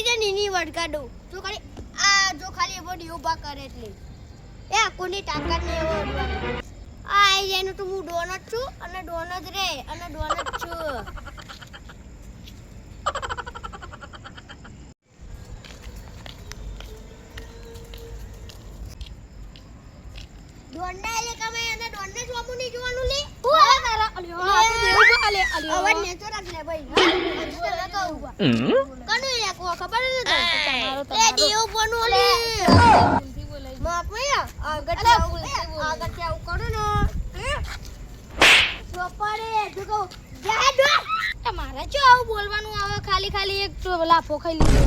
જાય નીની વડગાડો જો ખાલી આ જો ખાલી બોડી ઊભા કરે એટલે એ કોની તાકાત ને એવો અડવાનો આ એનું તો હું ડોન જ છું અને ડોન જ રે અને ડોન જ છું ડોનના એટલે કમે અને ડોનને જોમું નહીં જોવાનું લે હા તારા અલ્યો આ તો દેવું આલે અલ્યો અવાજ ને તો રાખ લે ભાઈ કનું લે કો ખબર ન તમારો એ દેવ બનું લે માપ મે આગળ આવું કરો ને ચોપડે જો જા દો તમારે જો આવું બોલવાનું આવે ખાલી એક લાફો ખાઈ લીધો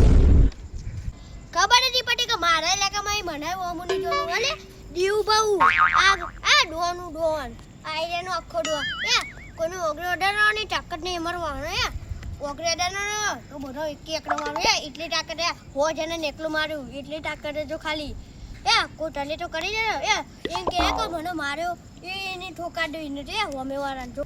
ખબર નથી પડી કે મારા ઇલાકામાં મને ઓમુની જોવાનું અલે દીવ બહુ આ ડોનું ડોન આઈરેનો આખો ડોન એ કોનો ઓગરે ઓર્ડરની તાકાત નહીં મરવાનો એ ઓગરે ઓર્ડરનો તો બધો એક એકડો મારો એ એટલી તાકાત એ હો જને નેકલું માર્યું એટલી તાકાત જો ખાલી એ કોટલે તો કરી દે એ એમ કે કો મને માર્યો એની ઠોકા દઈ ને એ હોમે વાળાને જો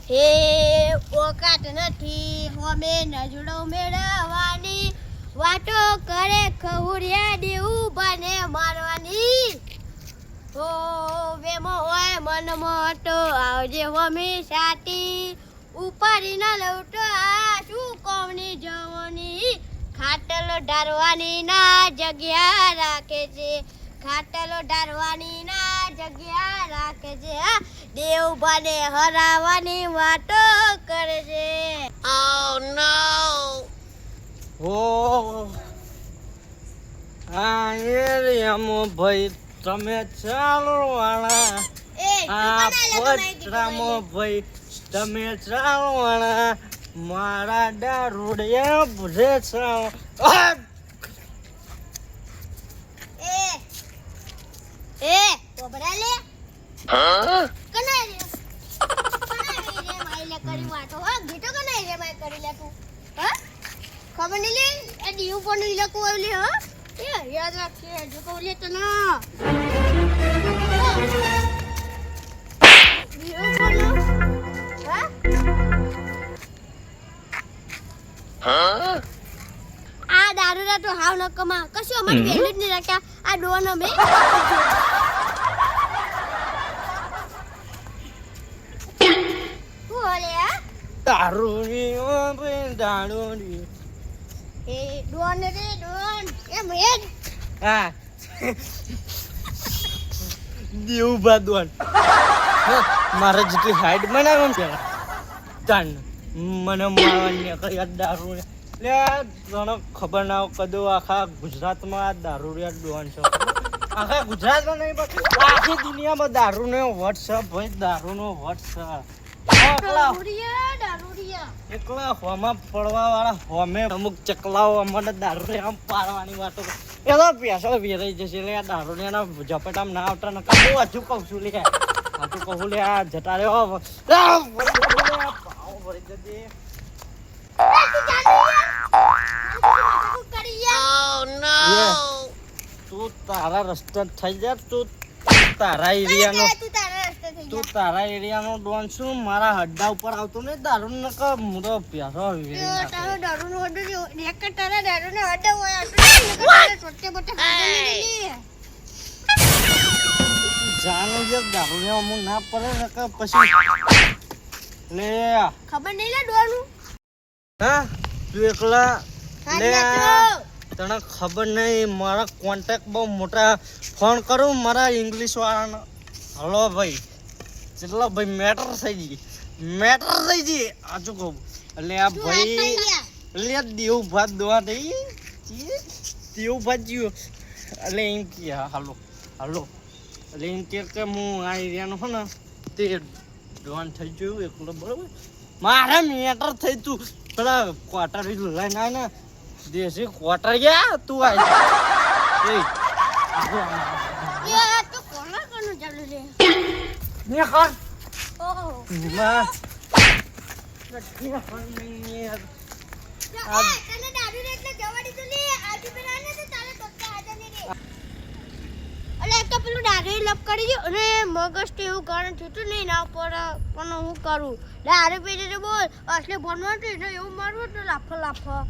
હે ઓકાત નથી હોમે નજડો મેળવાની વાટો કરે ખવડિયા દેવું બને મારવાની ઓ વેમો હોય મન મોટો આવજે હોમી સાટી ઉપાડી ના લઉટો આ શું કોમની જવાની ખાટલો ઢારવાની ના જગ્યા રાખે છે ખાટલો ઢારવાની ના જગ્યા રાખે છે દેવ બને હરાવાની વાતો કરે છે ઓ નો ઓ આ એરિયામાં ભાઈ તમે ચાલો વાળા આ પતરામાં ભાઈ તમે ચાલો વાળા મારા દારૂડિયા ભૂલે ચાલો એ કોબરા લે કના રે માઈલે કરી વાટો હો ગીતો કના રે માઈ કરી લે તું હા ખબર નહીં લે એ દીવ પણ નહીં લખો આવલે હો એ યાદ રાખજે જો કહું લે તો ના દીવ પણ હા આ દારૂડા તો હાવ નકમા કશું અમાર પેલું જ નહીં રાખ્યા આ ડોન અમે બોલે આ દારૂની રે દારૂની એ ડોન રે ડોન એ મેજ હા દેવ બાદવાન મારા જેટલી હાઈટ બનાવમ પેલા તાન મને મારવાની કઈ દારૂ લે તને ખબર ના કદો આખા ગુજરાતમાં આ દારૂડિયા ડોન છે આખા ગુજરાતમાં નહીં પણ આખી દુનિયામાં દારૂનો વોટ્સઅપ ભાઈ દારૂનો વોટ્સઅપ એકલા હોમાં પડવા વાળા હોમે અમુક ચકલાઓ અમને દારૂ આમ પાડવાની વાતો એનો પૈસો વેરાઈ જશે એટલે આ દારૂ ને ઝપટામ ના આવતા ને હું હજુ કહું છું લે હજુ કહું લે આ જતા રહ્યો ભરી જજે તું તારા રસ્તા થઈ જા તું તારા એરિયાનો ડોન છું મારા હડ્ડા ઉપર આવતો ને દારૂ ન ક મુરો પ્યાસો તારો દારૂનો હડ્ડો એક તારા દારૂનો હડ્ડો હોય છોટે મોટે જાનો જે દારૂ ને અમુ ના પડે ને કે પછી લે ખબર નહીં લે ડોનું હા તું એકલા લે તને ખબર નહીં મારા કોન્ટેક્ટ બહુ મોટા ફોન કરું મારા ઇંગ્લિશ વાળાને હલો ભાઈ ચલો ભાઈ મેટર થઈ ગઈ આજુ કહું એટલે આ ભાઈ એટલે દેવ ભાત દોવા દઈ દેવ ભાત જીવો એટલે એમ કે હાલો એટલે એમ કે હું આ એરિયાનો હો ને તે ડોન થઈ ગયું એકલો બરોબર મારે મેટર થઈ તું પેલા ક્વાર્ટર લઈને આવે ને દેશી ક્વાર્ટર ગયા તું આવી તો કોના કોનું ચાલુ લે ને કર ઓહો માં તને દારૂ રે એટલે જવાડી તો લે આજુ પેલા ને તો તારે ટોકા આજા ને રે અલે એક તો પેલું દારૂ લપ કરી જો અને મગજ તો એવું કારણ છૂટું નહીં ના પડે પણ હું કરું દારૂ પી જજો બોલ એટલે ભણવા તો એવું મારવું તો લાફો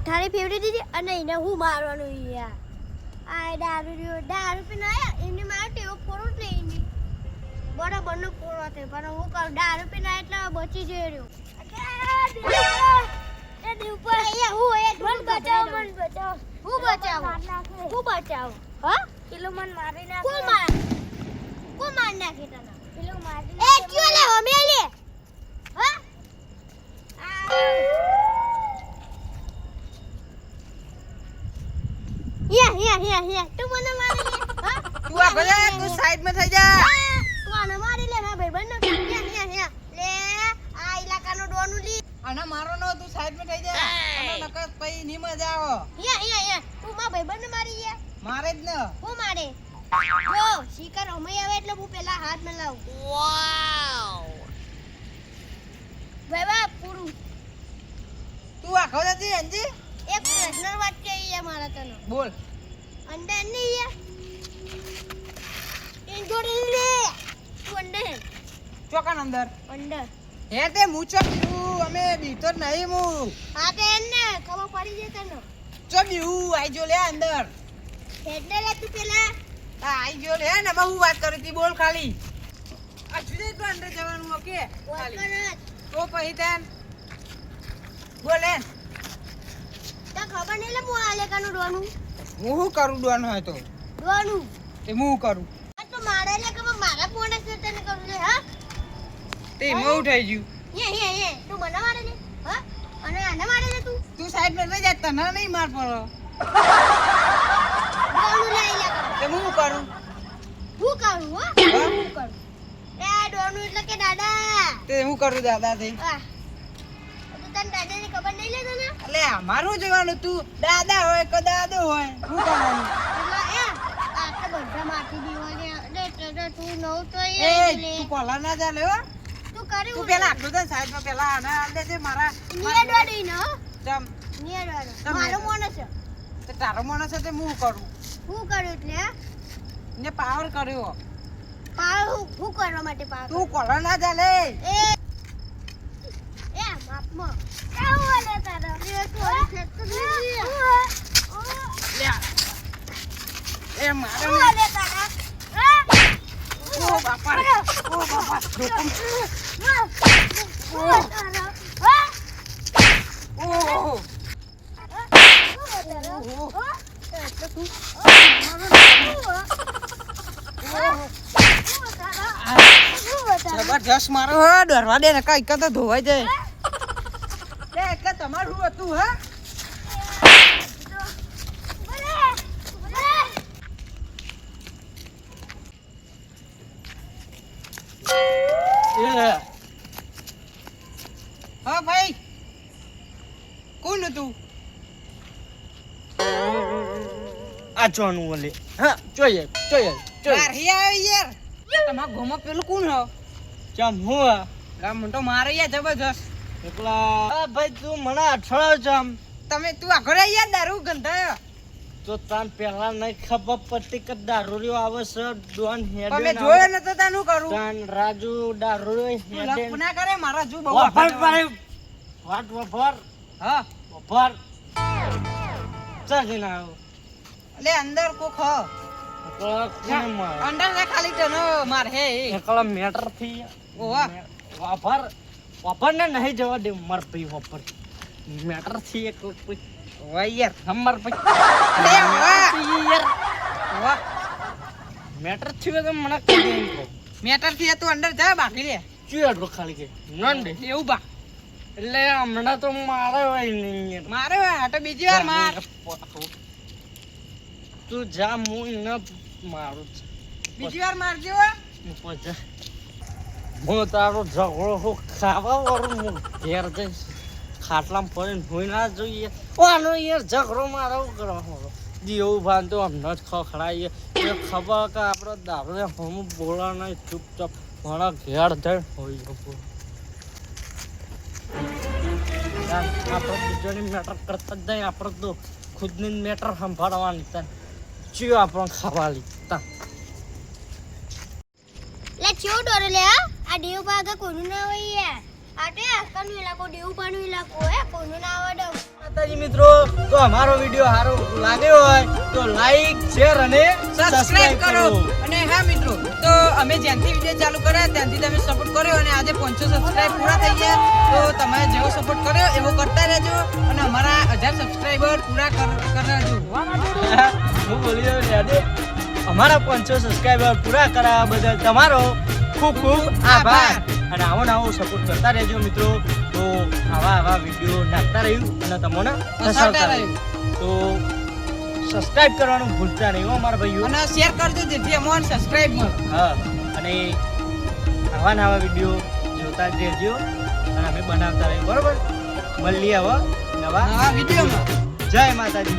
પથારી ફેવડી દીધી અને એને હું મારવાનું યાર આ દારૂ પીને આયા એમને મારે ટેવો ફોડો જ નહીં એની બરાબરનો ફોડો છે પણ હું કહું દારૂ પીને એટલે બચી જઈ રહ્યો મન બચાવ હું બચાવ હા પેલો મન મારી નાખે કોણ માર નાખે તને પેલો મારી એ ક્યો લે હમે લે હા યા તું મને મારી લે હા તું આ ભલે તું સાઈડ માં થઈ જા તું આને મારી લે ના ભાઈ બંને યા લે આ ઇલાકાનો ડોનું લી આના મારો નો તું સાઈડ માં થઈ જા અને નકર પઈ ની મજા આવો યા તું મા ભાઈ બંને મારી યા મારે જ ન હું મારે જો શિકાર અમે આવે એટલે હું પેલા હાથ માં લાવ વાવ ભાઈ પૂરું તું આખો જતી અંજી એક પ્રશ્ન વાત કહી છે મારા તને બોલ અંડર નહીં હે ઇન જોડી લે તું અંડર ચોકાન અંદર અંડર હે તે મૂચો તું અમે બીતો જ નહીં મુ હા તે એને ખબર પડી જાય તને ચો બીઉ આઈ જો લે અંદર એટલે લે તું પેલા આ આઈ જો લે ને હું વાત કરી તી બોલ ખાલી આ જુદે તો અંદર જવાનું ઓકે ખાલી વકરત તો પછી તેન બોલે તને ખબર નહીં લે હું આ લેકાનું ડોનું હું શું કરું ડોનો હતો ડોનું તે હું કરું આ તો મારા લે કે મારા ફોને છે તને કરું લે હા તે મોં થઈ ગયું યે તું મને મારે લે હા અને આને મારે લે તું તું સાઈડ માં લઈ જા તને નહીં માર પડો ડોનું લઈ લે તે હું કરું હું કરું હો હા? હું કરું એ આ ડોનું એટલે કે દાદા તે હું કરું દાદા થી આ તો તને દાદાની ખબર નહીં લે તને એટલે અમારું જોવાનું તું દાદા હોય કે દાદો હોય શું કરવાનું એટલે એ આ તો બધા માટી દીવાને એટલે તું નવ તો એ એ લે તું કોલા ના ચાલે હો તું કરી તું પેલા આટલું તો સાઈડ માં પેલા આના આલ દેજે મારા નિયર ડોડી નો જમ નિયર ડોડી તમે- મારો મોનો છે તે તારો માણસ છે તે હું કરું હું કર્યું એટલે ને પાવર કર્યો પાવ હું કરવા માટે પાવ તું કોલા ના ચાલે એ માપમાં કેવું લે તારા એ તો લે એ મારે શું લે તારા ઓ બાપા ઓ બાપા ઓ જબરજસ્ત મારો હો ડરવા દે ને કઈ તો ધોવાઈ જાય તે એટલે તમારું હતું હા હા ભાઈ કોણ હતું આ ચોનું ઓલે હા જોઈએ મારી આવે યાર તમારા ઘોમાં પેલું કોણ હો ચમ હું ગામ તો મારે યાર જબરજસ્ત એકલા આ ભાઈ તું મને અઠળાવ ચમ તમે તું આગળ યાર દારૂ ગંધાયો તો તાન પેલા નહીં ખબર પડતી કે દારૂડિયો આવે છે ડોન તમે હેડે જોયો નતો તાનું કરું તાન રાજુ દારૂડિયો તું હેડે લપ ના કરે મારા જુ બહુ વફર ભાઈ વાટ વફર હા વફર ચાલી ના આવ એટલે અંદર કોક હ એકલા કોને માર અંદર ને ખાલી તનો માર હે એકલા મેટર થી ઓવા વફર ને નહીં જવા દે મર પઈ વફર મેટર થી એક કોઈ ઓવા યાર નંબર પઈ લે ઓવા યાર ઓવા મેટર થી તો મને કહી દે એમ કહો મેટર થી તું અંદર જા બાકી લે ચિયાડો ખાલી કે નંદે એવું બા એટલે હમણાં તો મારે હોય નહીં મારે આ તો બીજી વાર માર તું જા હું ન મારું બીજી વાર મારજો પછી હું તારો ઝઘડો હું ખાવા વાળું હું ઘેર જઈશ ખાટલામાં પડીને હોઈ ના જોઈએ આનો યાર ઝઘડો મારો કરવાનો દીવું બાંધો હમણાં જ ખખડાઈએ એ ખબર કે આપણે દારૂ હમ બોલા નહીં ચૂપચાપ મારા ઘેર જઈને હોઈ જવું આપણે બીજોની મેટર કરતા જ નહીં આપણે તો ખુદની મેટર સંભાળવાની તને ચિયો આપણને ખાવા લીધા લે ચેવો ડોરે લે આ દેવ ભાગે કોનું ના હોય યાર આટે આકાનું ઇલાકો દેવ પાનું ઇલાકો હે કોનું ના આવે માતાજી મિત્રો, તો અમારો વિડીયો સારો લાગ્યો હોય તો લાઈક શેર અને સબસ્ક્રાઇબ કરો. અને હા મિત્રો, તો અમે જ્યાંથી વિડીયો ચાલુ કર્યા ત્યાંથી તમે સપોર્ટ કર્યો અને આજે 500 સબસ્ક્રાઇબ પૂરા થઈ ગયા. તો તમે જેવો સપોર્ટ કર્યો એવો કરતા રહેજો અને અમારા 1000 સબસ્ક્રાઇબર પૂરા કરજો. હું બોલ્યો યાદે અમારા 500 સબસ્ક્રાઇબર પૂરા કરાવવા બદલ તમારો ખૂબ ખૂબ આભાર. અને આવો સપોર્ટ કરતા રહેજો મિત્રો. તો આવા વિડીયો નાખતા રહ્યું અને તમને પસંદ રહ્યું તો સબસ્ક્રાઇબ કરવાનું ભૂલતા નહીં હો મારા ભાઈઓ. અને શેર કરજો જેથી અમને સબસ્ક્રાઇબ મળે. હા, અને આવા વિડીયો જોતા જ રહેજો અને અમે બનાવતા રહીએ. બરોબર, મળીએ હવે નવા વિડીયોમાં. જય માતાજી.